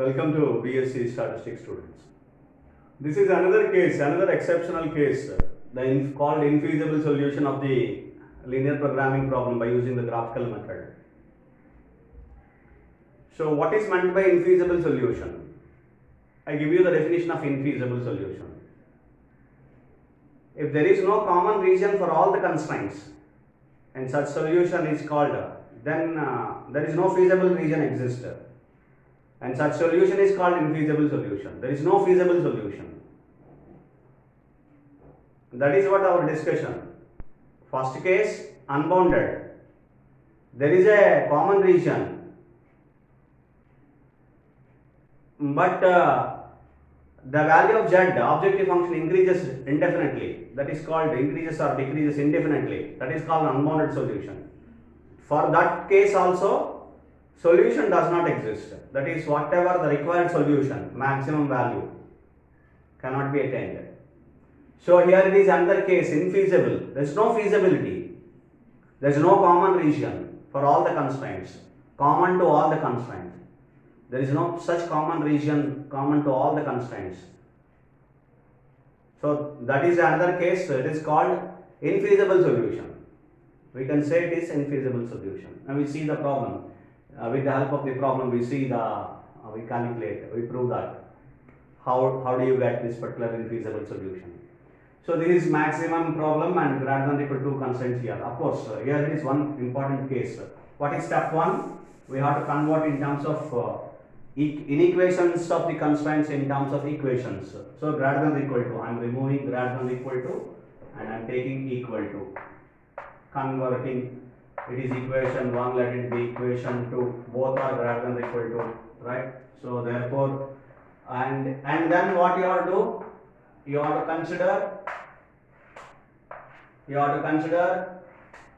Welcome to BSc Statistics students. This is another case, another exceptional case, called infeasible solution of the linear programming problem by using the graphical method. So what is meant by infeasible solution? I give you the definition of infeasible solution. If there is no common region for all the constraints and such solution is called, then there is no feasible region exists. And such solution is called infeasible solution. There is no feasible solution. That is what our discussion. First case, unbounded. There is a common region, but the value of z, objective function, increases indefinitely. That is called increases or decreases indefinitely. That is called unbounded solution. For that case also, solution does not exist. That is, whatever the required solution, maximum value, cannot be attained. So here it is another case, infeasible. There is no feasibility. There is no common region for all the constraints, common to all the constraints. There is no such common region common to all the constraints. So that is another case. It is called infeasible solution. We can say it is infeasible solution. Now we see the problem. With the help of the problem, we see we calculate, we prove that. How do you get this particular infeasible solution? So this is maximum problem and greater than or equal to constraints here. Of course, here it is one important case. What is step 1? We have to convert in terms of inequations of the constraints in terms of equations. So greater than or equal to, I am removing greater than or equal to and I am taking equal to. Converting. It is equation 1, let it be equation 2, both are greater than or equal to, right? So therefore, and then what you have to do, you have to consider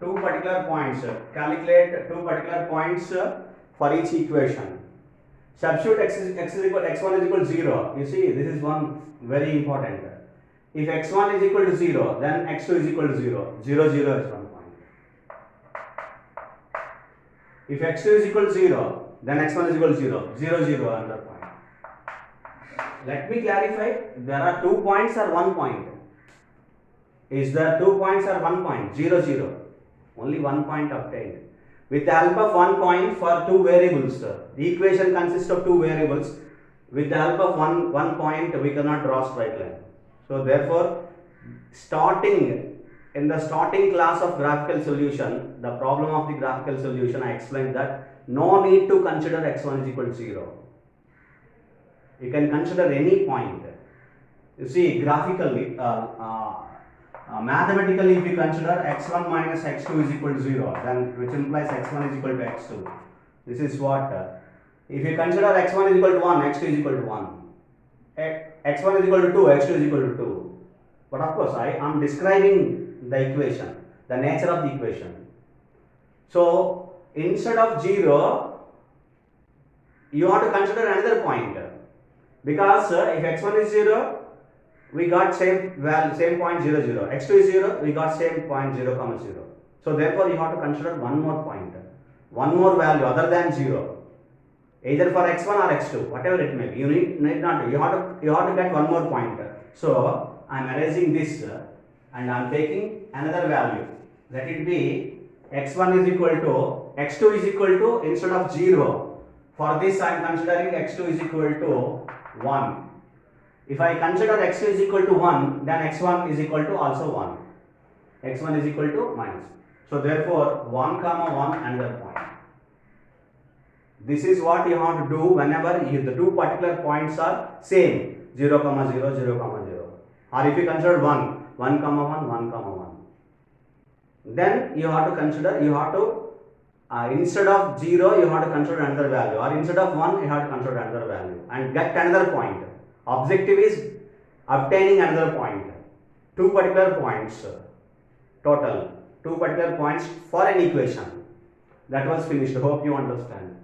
two particular points, calculate two particular points for each equation. Substitute x1 is equal to 0. You see, this is one very important. If x1 is equal to 0, then x2 is equal to 0. 0, 0 is one. If x2 is equal to 0, then x1 is equal to 0. 0, 0 another point. Let me clarify, there are 2 points or 1 point. Is there 2 points or 1 point? 0, 0. Only 1 point obtained. With the help of 1 point for 2 variables, the equation consists of 2 variables. With the help of one point, we cannot draw straight line. So therefore, in the starting class of graphical solution, the problem of the graphical solution, I explained that no need to consider x1 is equal to 0. You can consider any point. You see, graphically, mathematically, if you consider x1 minus x2 is equal to 0, then which implies x1 is equal to x2. This is what, if you consider x1 is equal to 1, x2 is equal to 1. x1 is equal to 2, x2 is equal to 2. But of course, I am describing the equation, the nature of the equation. So instead of 0, you have to consider another point, because if x1 is 0, we got same point 0, 0. x2 is 0, we got same point 0, 0. So therefore, you have to consider one more point, one more value other than 0, either for x1 or x2, whatever it may be. You need not. You have to get one more point. So I am erasing this. And I am taking another value. Let it be x1 is equal to, x2 is equal to, instead of 0. For this I am considering x2 is equal to 1. If I consider x2 is equal to 1, then x1 is equal to also 1. x1 is equal to minus. So therefore 1 comma 1 another point. This is what you have to do whenever the two particular points are same, 0 comma 0, 0 comma 0. Or if you consider 1 comma 1, 1 comma 1. Then you have to consider, instead of 0, you have to consider another value, or instead of 1, you have to consider another value and get another point. Objective is obtaining another point. Two particular points total. Two particular points for an equation. That was finished. Hope you understand.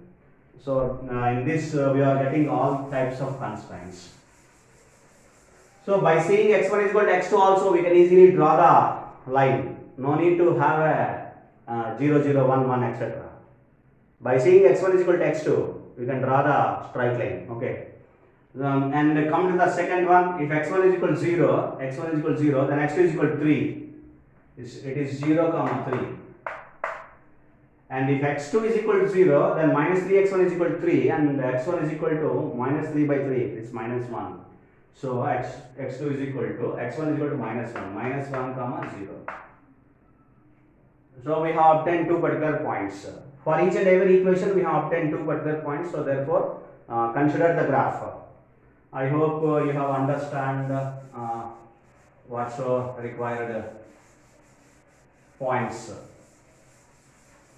So in this we are getting all types of constraints. So by seeing x1 is equal to x2 also, we can easily draw the line. No need to have a 0, 0, 1, 1, etc. By seeing x1 is equal to x2, you can draw the straight line. Okay. And come to the second one. If x1 is equal to 0, x1 is equal to 0, then x2 is equal to 3. It is 0 comma 3. And if x2 is equal to 0, then minus 3x1 is equal to 3, and x1 is equal to minus 3 by 3. It's minus 1. So x2 is equal to x1 is equal to minus 1 comma 0. So we have obtained two particular points. For each and every equation we have obtained two particular points. So therefore consider the graph. I hope you have understand what's required points.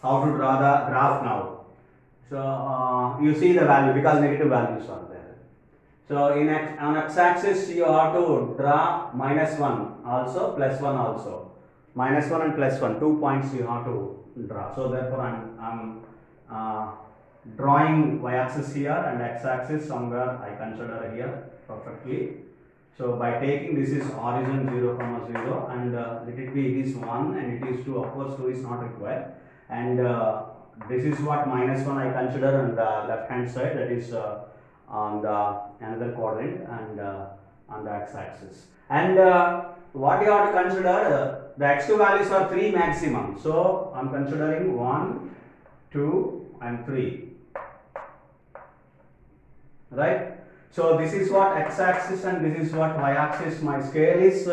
How to draw the graph now. So you see the value because negative values are there. So on x-axis you have to draw minus 1 also, plus 1 also. Minus 1 and plus 1, 2 points you have to draw. So therefore I'm drawing y-axis here and x-axis somewhere I consider here perfectly. So by taking this is origin 0 comma 0 and let it be it is 1 and it is 2, of course 2 is not required, and this is what minus 1 I consider on the left hand side, that is on the another quadrant, and on the x-axis. And what you have to consider, the x2 values are 3 maximum, so I am considering 1, 2 and 3, right? So this is what x-axis and this is what y-axis. My scale is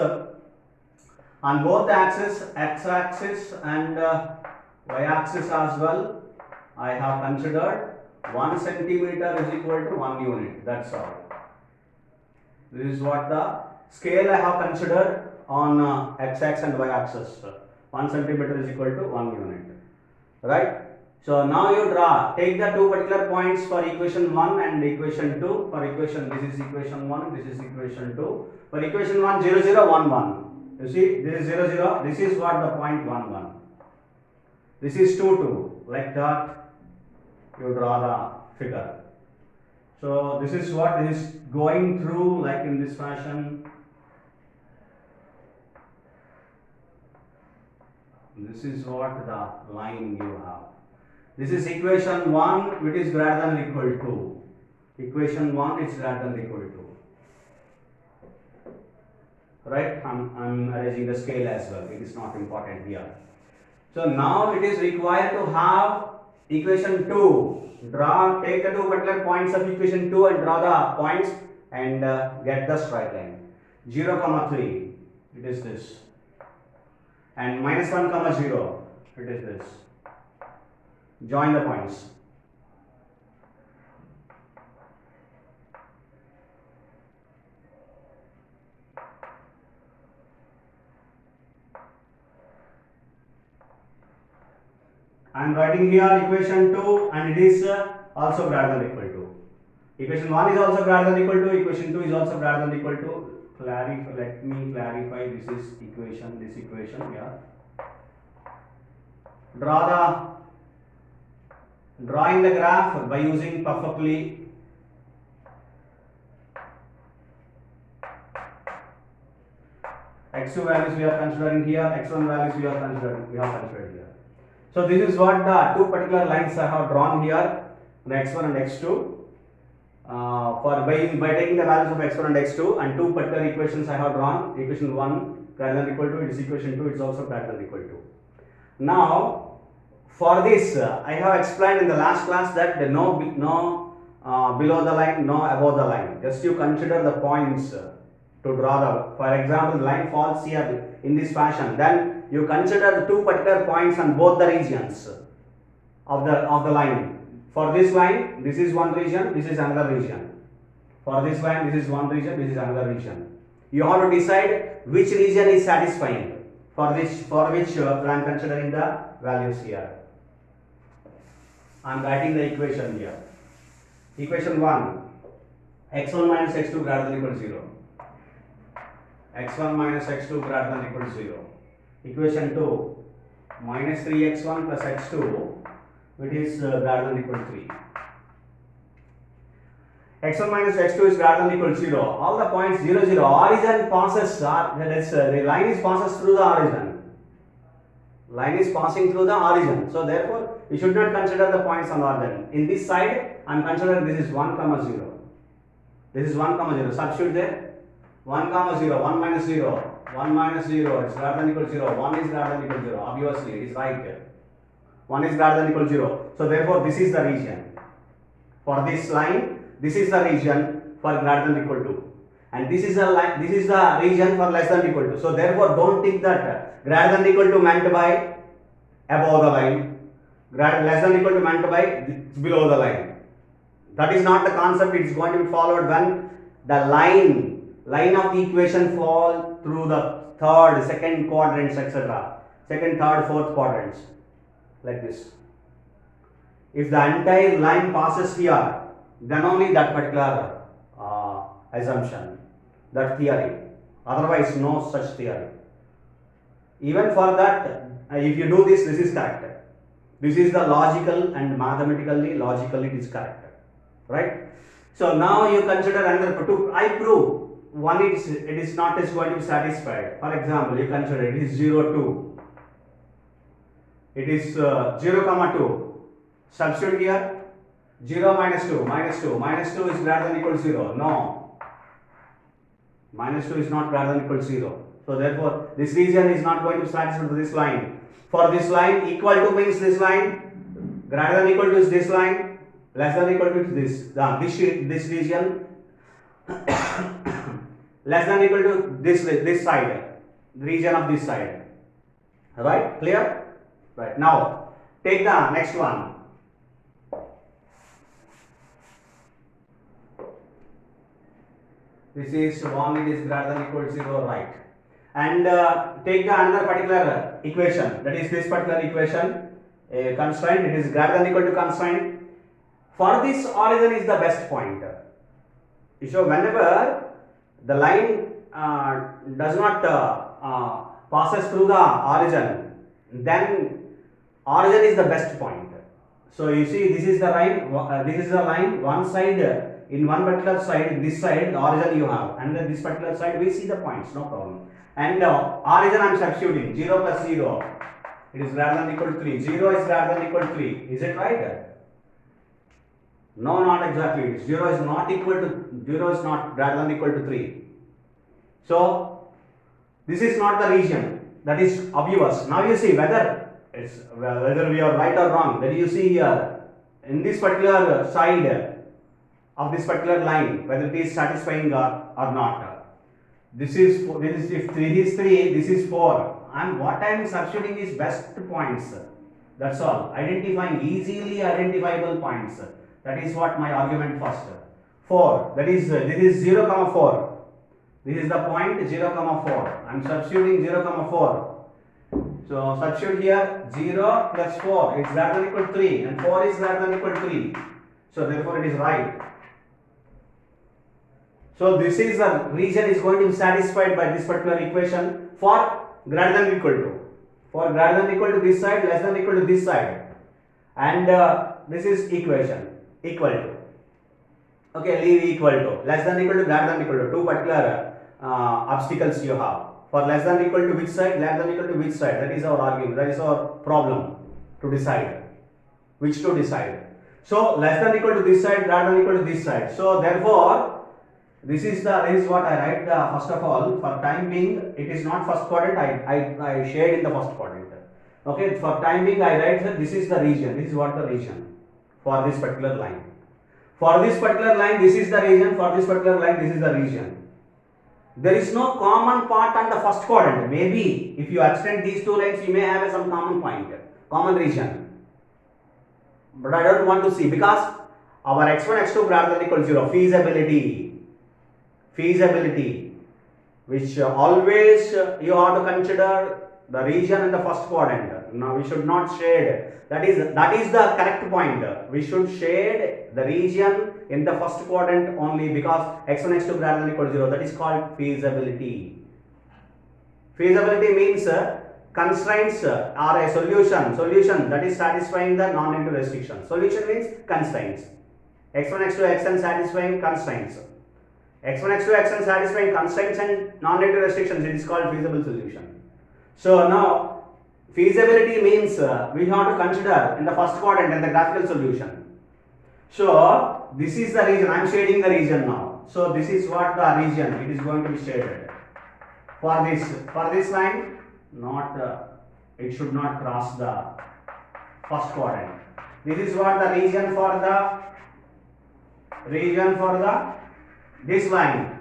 on both the axes, x-axis and y-axis as well. I have considered 1 centimeter is equal to 1 unit, that's all. This is what the scale I have considered on x-axis and y-axis. 1 centimeter is equal to 1 unit, right? So now you draw, take the two particular points for equation 1 and equation 2. For equation, this is equation 1, this is equation 2. For equation 1, 0, 0, 1, 1. You see, this is 0, 0, this is what the point 1, 1. This is 2, 2. Like that, you draw the figure. So this is what this is going through, like in this fashion. This is what the line you have. This is equation 1, which is greater than or equal to. Equation 1 is greater than or equal to. Right? I'm arranging the scale as well. It is not important here. So now it is required to have equation 2. Take the two particular points of equation 2 and draw the points and get the straight line. 0 comma 3, it is this. And minus 1 comma 0, it is this. Join the points. I am writing here equation 2 and it is also greater than or equal to. Equation 1 is also greater than or equal to, equation 2 is also greater than or equal to. Let me clarify, this is equation, this equation here. Drawing the graph by using perfectly x2 values we are considering here, x1 values we have considered here. So this is what the two particular lines I have drawn here, the x1 and x2. By taking the values of x1 and x2 and two particular equations I have drawn, equation 1 greater than or equal to, it is equation 2, it is also greater than or equal to. Now for this I have explained in the last class that the no below the line, no above the line. Just you consider the points to draw the, for example, the line falls here in this fashion, then you consider the two particular points on both the regions of the line. For this line, this is one region, this is another region. For this line, this is one region, this is another region. You have to decide which region is satisfying for which I am considering the values here. I am writing the equation here. Equation 1, x1 minus x2 greater than or equal to 0. x1 minus x2 greater than or equal to 0. Equation 2, minus 3x1 plus x2, which is greater than or equal to 3. x1 minus x2 is greater than or equal to 0. All the points 0, 0. Origin passes, the line is passes through the origin. Line is passing through the origin. So therefore, we should not consider the points on the origin. In this side, I am considering this is 1 comma 0. This is 1 comma 0. Substitute there. 1 comma 0. 1 minus 0. 1 minus 0 is greater than equal to 0. 1 is greater than equal to 0. Obviously, it is right. 1 is greater than equal to 0. So therefore, this is the region. For this line, this is the region for greater than equal to. And this is the line, this is the region for less than equal to. So therefore, don't think that greater than equal to meant by above the line, less than equal to meant by below the line. That is not the concept. It is going to be followed when the line of the equation fall through the third, second quadrants, etc. Second, third, fourth quadrants, like this. If the entire line passes here, then only that particular assumption, that theory. Otherwise, no such theory. Even for that, if you do this, this is correct. This is the logical and mathematically, logically it is correct. Right? So now you consider another. I prove one it is not is going to be satisfied. For example, you consider it is 0, 2. It is 0, comma 2. Substitute here. 0 minus 2. Minus 2. Minus 2 is greater than equal to 0. No. Minus 2 is not greater than equal to 0. So therefore, this region is not going to satisfy this line. For this line, equal to means this line, greater than equal to is this line, less than equal to is this region, less than equal to this side, the region of this side. Right? Clear? Right. Now, take the next one. This is 1, it is greater than equal to 0, right? And take the another particular equation, that is this particular equation, a constraint, it is greater than equal to constraint. For this, origin is the best point. So whenever the line does not passes through the origin, then origin is the best point. So you see, this is the line, one side. In one particular side, this side, the origin you have, and then this particular side, we see the points, no problem. And origin I am substituting, 0 plus 0, it is greater than equal to 3. 0 is greater than equal to 3. Is it right? No, not exactly. 0 is not greater than equal to 3. So, this is not the region. That is obvious. Now you see whether we are right or wrong. Then you see here, in this particular side of this particular line, whether it is satisfying or not. This is if 3 is 3, this is 4. And what I am substituting is best points. That's all. Easily identifiable points. That is what my argument first. 4. That is this is 0, comma 4. This is the point 0, comma 4. I am substituting 0, comma 4. So substitute here 0 plus 4. It's greater than equal to 3, and 4 is greater than equal to 3. So therefore it is right. So this is the region is going to be satisfied by this particular equation for greater than equal to. For greater than equal to this side, less than equal to this side. And this is equation, equal to. Okay, leave equal to. Less than equal to, greater than equal to. Two particular obstacles you have. For less than equal to which side, less than equal to which side. That is our argument, that is our problem to decide. Which to decide. So less than equal to this side, greater than equal to this side. So therefore, this is what I write. First of all, for time being, it is not first quadrant. I shared in the first quadrant. Okay, for time being, I write that this is the region. This is what the region for this particular line. For this particular line, this is the region. For this particular line, this is the region. There is no common part on the first quadrant. Maybe if you extend these two lines, you may have some common point, common region. But I don't want to see, because our x1, x2 greater than equal to 0. Feasibility, which always you have to consider the region in the first quadrant. Now we should not shade. That is the correct point. We should shade the region in the first quadrant only, because x1, x2 greater than equal to 0. That is called feasibility. Feasibility means constraints are a solution that is satisfying the non-negative restriction. Solution means constraints. x1, x2, xn satisfying constraints. x1, x2, xn satisfying constraints and non-negative restrictions, it is called feasible solution. So now Feasibility means we have to consider in the first quadrant in the graphical solution. So this is the region. I am shading the region now. So this is what the region it is going to be shaded. For this line, not it should not cross the first quadrant. This is what the region for this line.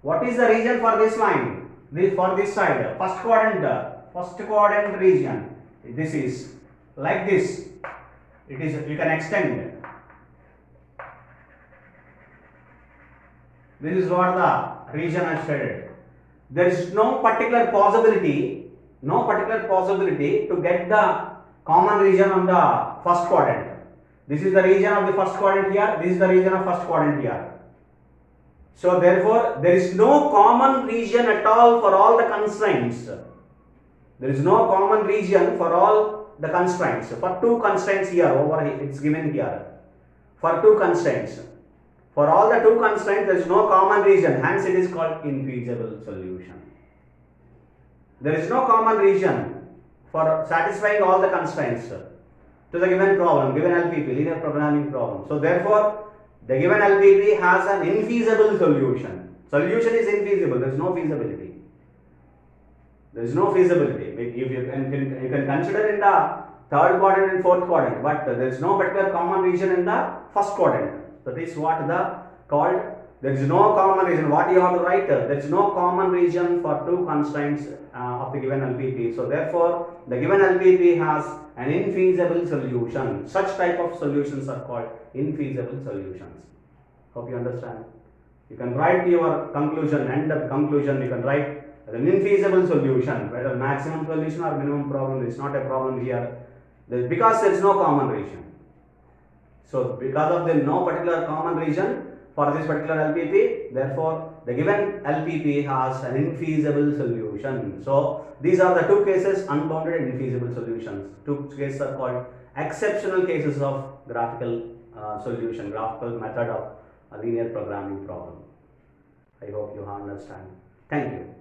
What is the region for this line? For this side, first quadrant region. This is like this. It is, you can extend. This is what the region is shaded. There is no particular possibility to get the common region on the first quadrant. This is the region of the first quadrant here. This is the region of first quadrant here. So therefore, there is no common region at all for all the constraints. There is no common region for all the constraints. For two constraints here, over here, it's given here. For two constraints. For all the two constraints, there is no common region. Hence, it is called infeasible solution. There is no common region for satisfying all the constraints to the given problem, given LPP, linear programming problem. So therefore, the given LPP has an infeasible solution. Solution is infeasible. There is no feasibility. There is no feasibility. You can consider in the third quadrant and fourth quadrant, but there is no particular common region in the first quadrant. That is what called. There is no common region. What you have to write? There is no common region for two constraints of the given LPP. So therefore, the given LPP has an infeasible solution. Such type of solutions are called infeasible solutions. Hope you understand. You can write your conclusion, end of conclusion. You can write an infeasible solution, whether maximum solution or minimum problem. It's not a problem here, because there is no common region. So because of the no particular common region for this particular LPP, therefore the given LPP has an infeasible solution. So these are the two cases, unbounded and infeasible solutions. Two cases are called exceptional cases of graphical graphical method of a linear programming problem. I hope you understand. Thank you.